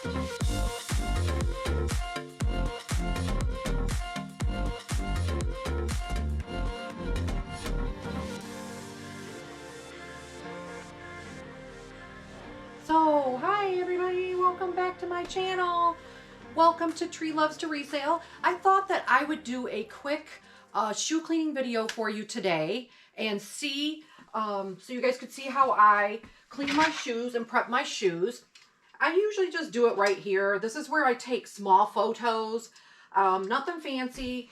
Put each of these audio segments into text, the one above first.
So, hi everybody, welcome back to my channel. Welcome to Tree Loves to Resale. I thought that I would do a quick shoe cleaning video for you today and see, so you guys could see how I clean my shoes and prep my shoes. I usually just do it right here. This is where I take small photos, nothing fancy.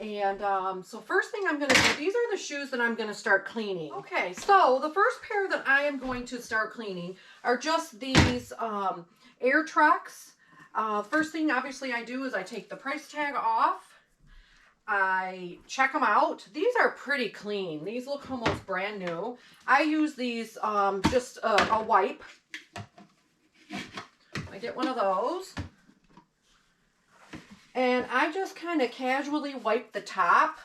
And so first thing I'm going to do, these are the shoes that I'm going to start cleaning. Okay, so the first pair that I am going to start cleaning are just these Air Treks. First thing obviously I do is I take the price tag off. I check them out. These are pretty clean. These look almost brand new. I use these just a wipe. I get one of those. And I just kind of casually wipe the top.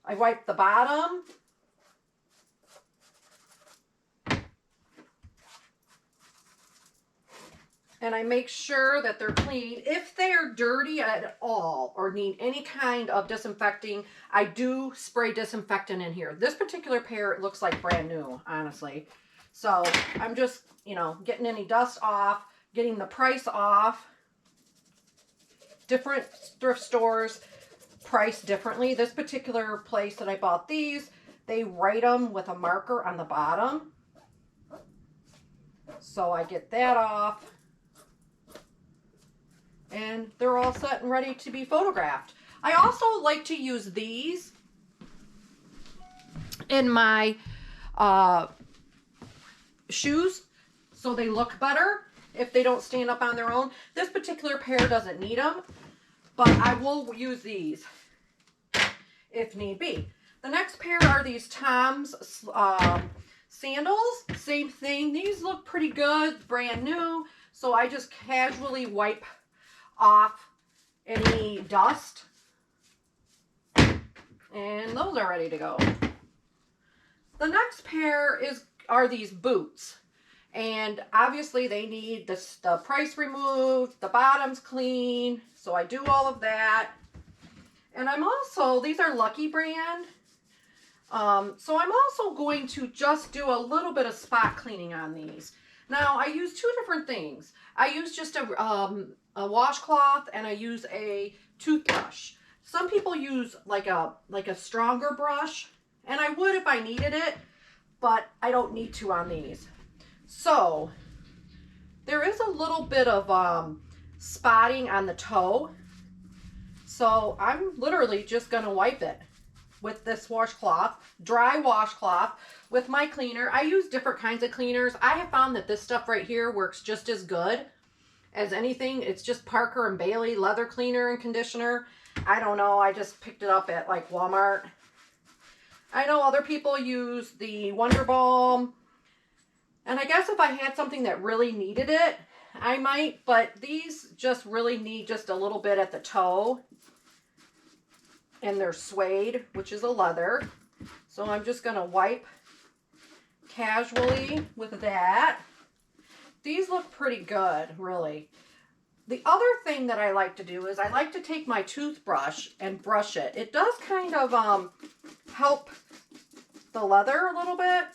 I wipe the bottom. And I make sure that they're clean. If they are dirty at all or need any kind of disinfecting, I do spray disinfectant in here. This particular pair, it looks like brand new, honestly. So I'm just, you know, getting any dust off, getting the price off. Different thrift stores price differently. This particular place that I bought these, they write them with a marker on the bottom. So I get that off. And they're all set and ready to be photographed. I also like to use these in my shoes so they look better if they don't stand up on their own. This particular pair doesn't need them, but I will use these if need be. The next pair are these Tom's sandals. Same thing. These look pretty good, brand new. So I just casually wipe off any dust. And those are ready to go. The next pair are these boots. And obviously they need the price removed, the bottoms clean. So I do all of that. And I'm also, these are Lucky brand. So I'm also going to just do a little bit of spot cleaning on these. Now I use two different things. I use just a washcloth and I use a toothbrush. Some people use like a stronger brush, and I would if I needed it, but I don't need to on these. So there is a little bit of spotting on the toe. So I'm literally just gonna wipe it with this washcloth, dry washcloth with my cleaner. I use different kinds of cleaners. I have found that this stuff right here works just as good as anything. It's just Parker and Bailey leather cleaner and conditioner. I don't know. I just picked it up at like Walmart. I know other people use the Wonder Balm. And I guess if I had something that really needed it, I might. But these just really need just a little bit at the toe. And they're suede, which is a leather. So I'm just going to wipe casually with that. These look pretty good, really. The other thing that I like to do is I like to take my toothbrush and brush it. It does kind of help the leather a little bit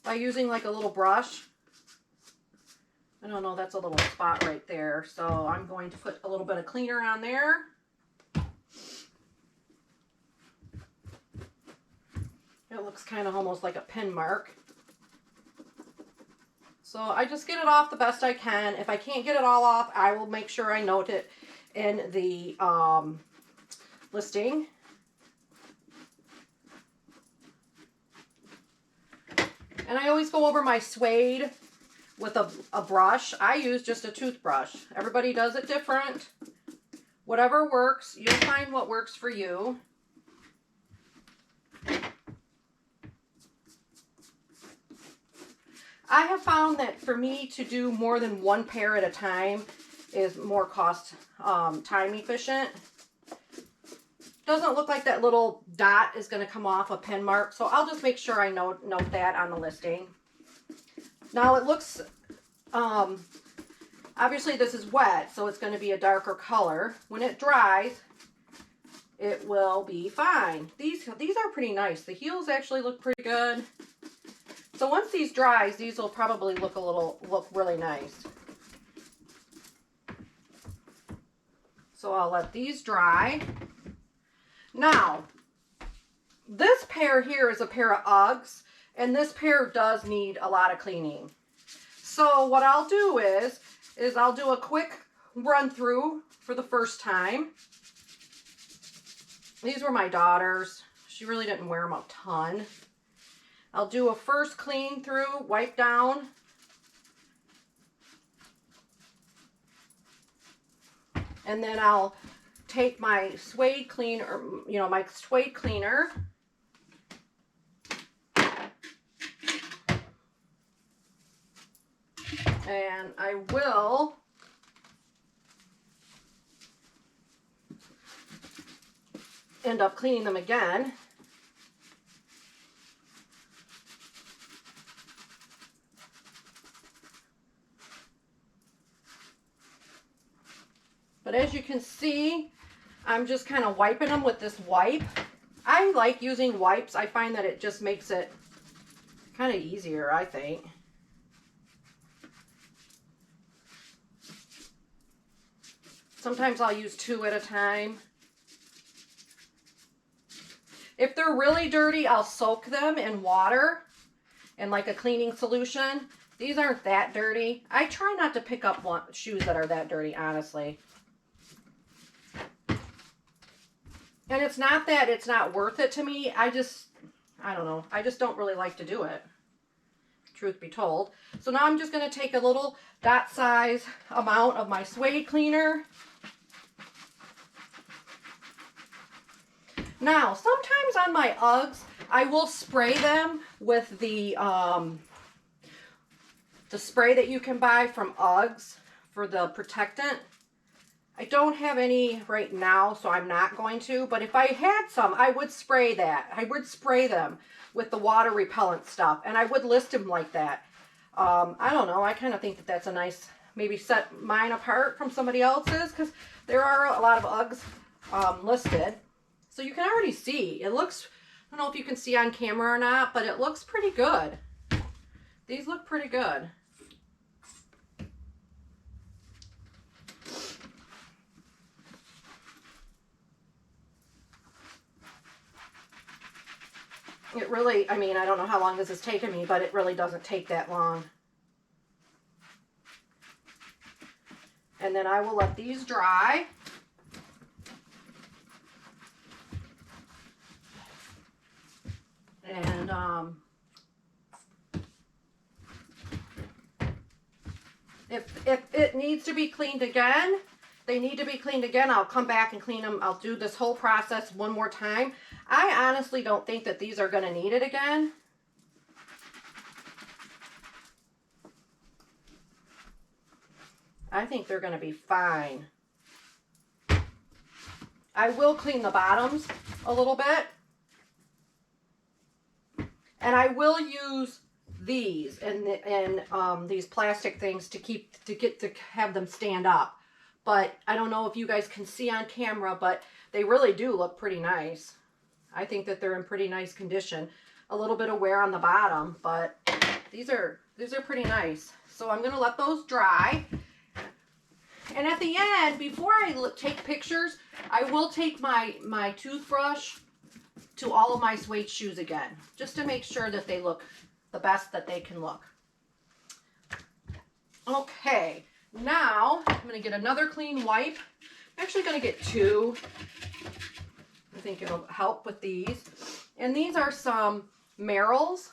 by using like a little brush. I don't know, that's a little spot right there. So I'm going to put a little bit of cleaner on there. It looks kind of almost like a pin mark. So I just get it off the best I can. If I can't get it all off, I will make sure I note it in the listing. And I always go over my suede with a brush. I use just a toothbrush. Everybody does it different. Whatever works, you'll find what works for you. I have found that for me to do more than one pair at a time is more time efficient. Doesn't look like that little dot is going to come off a pen mark, so I'll just make sure I note that on the listing. Now it looks, obviously this is wet, so it's going to be a darker color. When it dries, it will be fine. These are pretty nice. The heels actually look pretty good. So once these dries, these will probably look really nice. So I'll let these dry. Now, this pair here is a pair of Uggs, and this pair does need a lot of cleaning. So what I'll do is I'll do a quick run through for the first time. These were my daughter's. She really didn't wear them a ton. I'll do a first clean through, wipe down. And then I'll take my suede cleaner, my suede cleaner. And I will end up cleaning them again. But as you can see, I'm just kind of wiping them with this wipe. I like using wipes. I find that it just makes it kind of easier, I think. Sometimes I'll use 2 at a time. If they're really dirty, I'll soak them in water and like a cleaning solution. These aren't that dirty. I try not to pick up shoes that are that dirty, honestly. And it's not that it's not worth it to me. I don't know. I just don't really like to do it, truth be told. So now I'm just going to take a little dot size amount of my suede cleaner. Now, sometimes on my Uggs, I will spray them with the spray that you can buy from Uggs for the protectant. I don't have any right now, so I'm not going to. But if I had some, I would spray that. I would spray them with the water repellent stuff. And I would list them like that. I don't know. I kind of think that that's a nice, maybe set mine apart from somebody else's. Because there are a lot of Uggs listed. So you can already see. It looks, I don't know if you can see on camera or not, but it looks pretty good. These look pretty good. It really, I mean, I don't know how long this has taken me, but it really doesn't take that long. And then I will let these dry. And if it needs to be cleaned again, they need to be cleaned again. I'll come back and clean them. I'll do this whole process one more time. I honestly don't think that these are going to need it again. I think they're going to be fine. I will clean the bottoms a little bit. And I will use these and these plastic things to have them stand up. But I don't know if you guys can see on camera, but they really do look pretty nice. I think that they're in pretty nice condition. A little bit of wear on the bottom, but these are pretty nice. So I'm going to let those dry. And at the end, before I take pictures, I will take my toothbrush to all of my suede shoes again, just to make sure that they look the best that they can look. Okay, now I'm going to get another clean wipe. I'm actually going to get 2. I think it'll help with these. And these are some Merrells.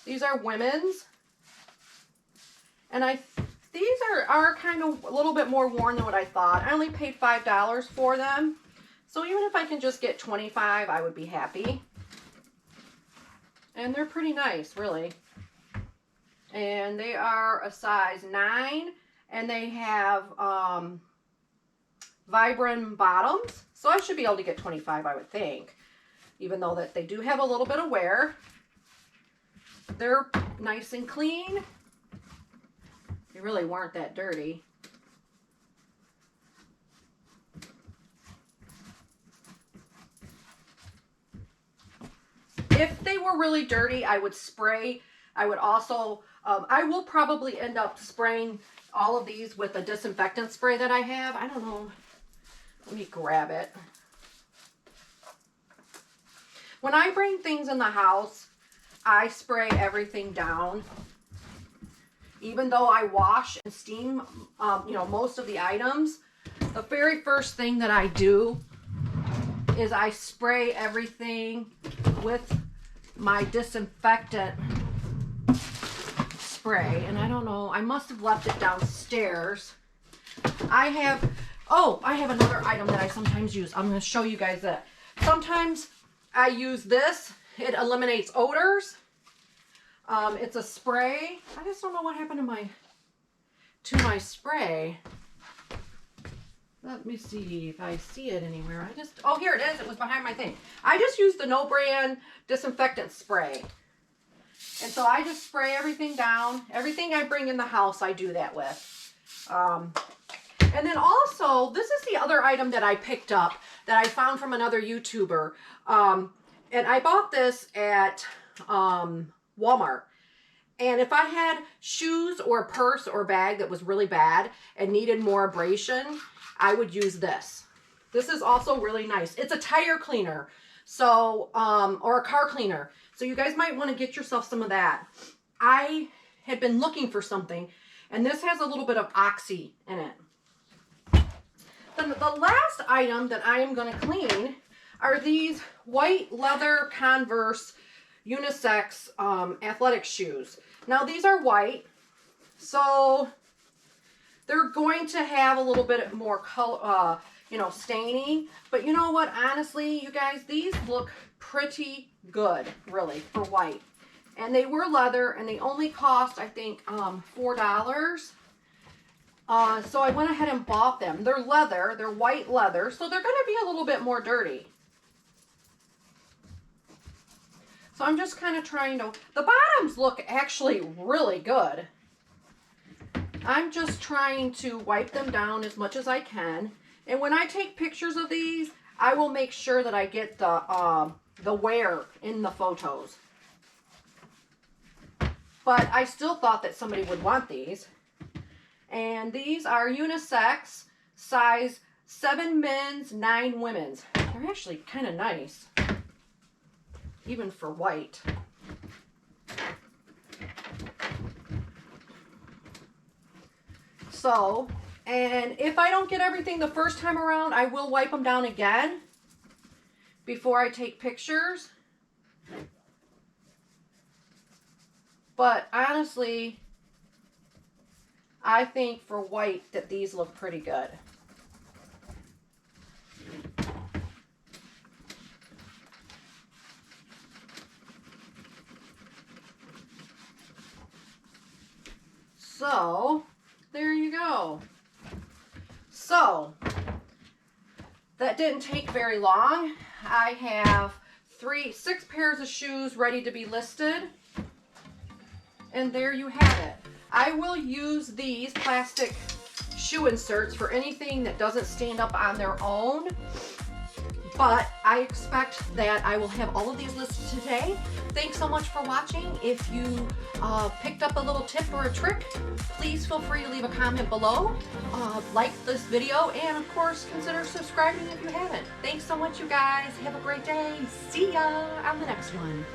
These are women's. And these are kind of a little bit more worn than what I thought. I only paid $5 for them. So even if I can just get 25, I would be happy. And they're pretty nice, really. And they are a size 9. And they have Vibram bottoms. So I should be able to get 25, I would think. Even though that they do have a little bit of wear. They're nice and clean. They really weren't that dirty. If they were really dirty, I would spray. I would also, I will probably end up spraying all of these with a disinfectant spray that I have. I don't know. Let me grab it. When I bring things in the house, I spray everything down. Even though I wash and steam, you know, most of the items, the very first thing that I do is I spray everything with my disinfectant spray. And I don't know, I must have left it downstairs. I have another item that I sometimes use. I'm going to show you guys that. Sometimes I use this. It eliminates odors. It's a spray. I just don't know what happened to my spray. Let me see if I see it anywhere. Oh, here it is. It was behind my thing. I just used the No Brand disinfectant spray. And so I just spray everything down. Everything I bring in the house, I do that with. And then also, this is the other item that I picked up that I found from another YouTuber. And I bought this at Walmart. And if I had shoes or a purse or bag that was really bad and needed more abrasion, I would use this. This is also really nice. It's a tire cleaner, so or a car cleaner. So you guys might want to get yourself some of that. I had been looking for something, and this has a little bit of oxy in it. Then the last item that I am going to clean are these white leather Converse unisex athletic shoes. Now these are white, so they're going to have a little bit more color, you know, staining. But you know what? Honestly, you guys, these look pretty good, really, for white. And they were leather, and they only cost, I think, $4. So I went ahead and bought them. They're leather. They're white leather, so they're going to be a little bit more dirty. So I'm just kind of trying to... The bottoms look actually really good. I'm just trying to wipe them down as much as I can. And when I take pictures of these, I will make sure that I get the wear in the photos. But I still thought that somebody would want these. And these are unisex, size 7 men's, 9 women's. They're actually kind of nice, even for white. So, and if I don't get everything the first time around, I will wipe them down again before I take pictures. But honestly, I think for white that these look pretty good. So, there you go. So, that didn't take very long. I have 6 pairs of shoes ready to be listed. And there you have it. I will use these plastic shoe inserts for anything that doesn't stand up on their own. But I expect that I will have all of these listed today. Thanks so much for watching. If you picked up a little tip or a trick, please feel free to leave a comment below. Like this video, and of course, consider subscribing if you haven't. Thanks so much, you guys. Have a great day. See ya on the next one.